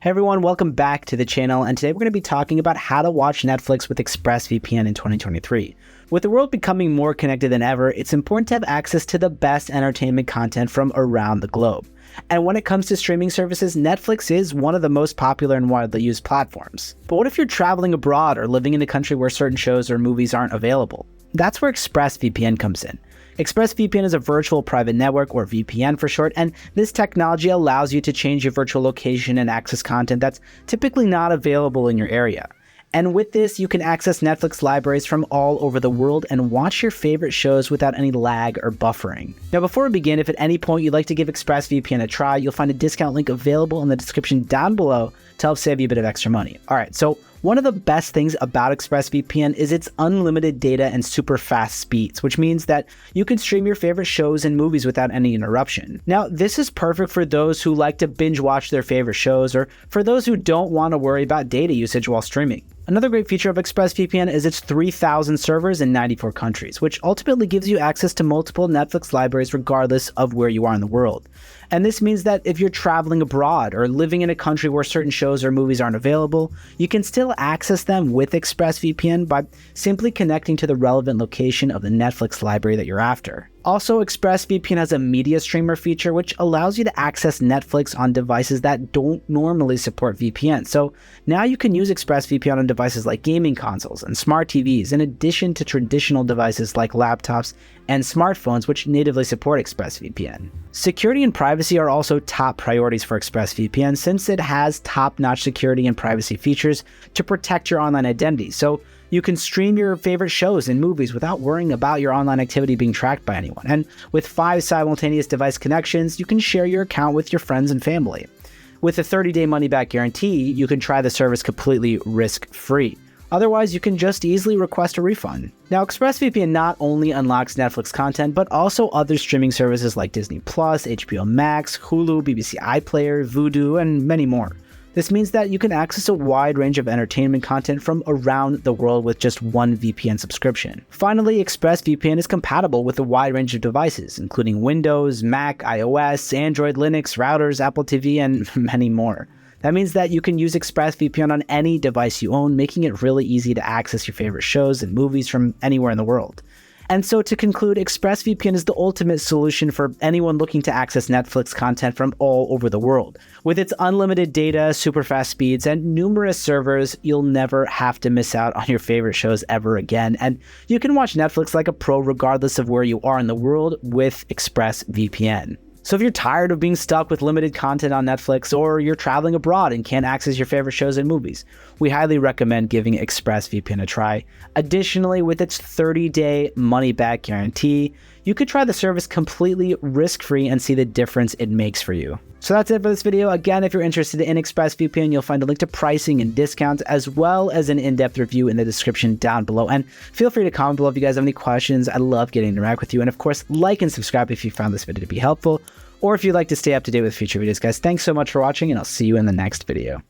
Hey everyone, welcome back to the channel, and today we're going to be talking about how to watch Netflix with ExpressVPN in 2023. With the world becoming more connected than ever, it's important to have access to the best entertainment content from around the globe. And when it comes to streaming services, Netflix is one of the most popular and widely used platforms. But what if you're traveling abroad or living in a country where certain shows or movies aren't available? That's where ExpressVPN comes in. ExpressVPN is a virtual private network, or VPN for short, and this technology allows you to change your virtual location and access content that's typically not available in your area. And with this, you can access Netflix libraries from all over the world and watch your favorite shows without any lag or buffering. Now, before we begin, if at any point you'd like to give ExpressVPN a try, you'll find a discount link available in the description down below to help save you a bit of extra money. Alright, so one of the best things about ExpressVPN is its unlimited data and super fast speeds, which means that you can stream your favorite shows and movies without any interruption. Now, this is perfect for those who like to binge watch their favorite shows, or for those who don't want to worry about data usage while streaming. Another great feature of ExpressVPN is its 3,000 servers in 94 countries, which ultimately gives you access to multiple Netflix libraries regardless of where you are in the world. And this means that if you're traveling abroad or living in a country where certain shows or movies aren't available, you can still access them with ExpressVPN by simply connecting to the relevant location of the Netflix library that you're after. Also, ExpressVPN has a media streamer feature which allows you to access Netflix on devices that don't normally support VPN. So now you can use ExpressVPN on devices like gaming consoles and smart TVs, in addition to traditional devices like laptops and smartphones which natively support ExpressVPN. Security and privacy are also top priorities for ExpressVPN, since it has top-notch security and privacy features to protect your online identity. So you can stream your favorite shows and movies without worrying about your online activity being tracked by anyone. And with 5 simultaneous device connections, you can share your account with your friends and family. With a 30-day money-back guarantee, you can try the service completely risk-free. Otherwise, you can just easily request a refund. Now, ExpressVPN not only unlocks Netflix content, but also other streaming services like Disney+, HBO Max, Hulu, BBC iPlayer, Vudu, and many more. This means that you can access a wide range of entertainment content from around the world with just one VPN subscription. Finally, ExpressVPN is compatible with a wide range of devices, including Windows, Mac, iOS, Android, Linux, routers, Apple TV, and many more. That means that you can use ExpressVPN on any device you own, making it really easy to access your favorite shows and movies from anywhere in the world. And so to conclude, ExpressVPN is the ultimate solution for anyone looking to access Netflix content from all over the world. With its unlimited data, super fast speeds, and numerous servers, you'll never have to miss out on your favorite shows ever again. And you can watch Netflix like a pro regardless of where you are in the world with ExpressVPN. So if you're tired of being stuck with limited content on Netflix, or you're traveling abroad and can't access your favorite shows and movies, we highly recommend giving ExpressVPN a try. Additionally, with its 30-day money-back guarantee, you could try the service completely risk-free and see the difference it makes for you. So that's it for this video. Again, if you're interested in ExpressVPN, you'll find a link to pricing and discounts, as well as an in-depth review in the description down below. And feel free to comment below if you guys have any questions. I love getting to interact with you. And of course, like and subscribe if you found this video to be helpful, or if you'd like to stay up to date with future videos. Guys, thanks so much for watching, and I'll see you in the next video.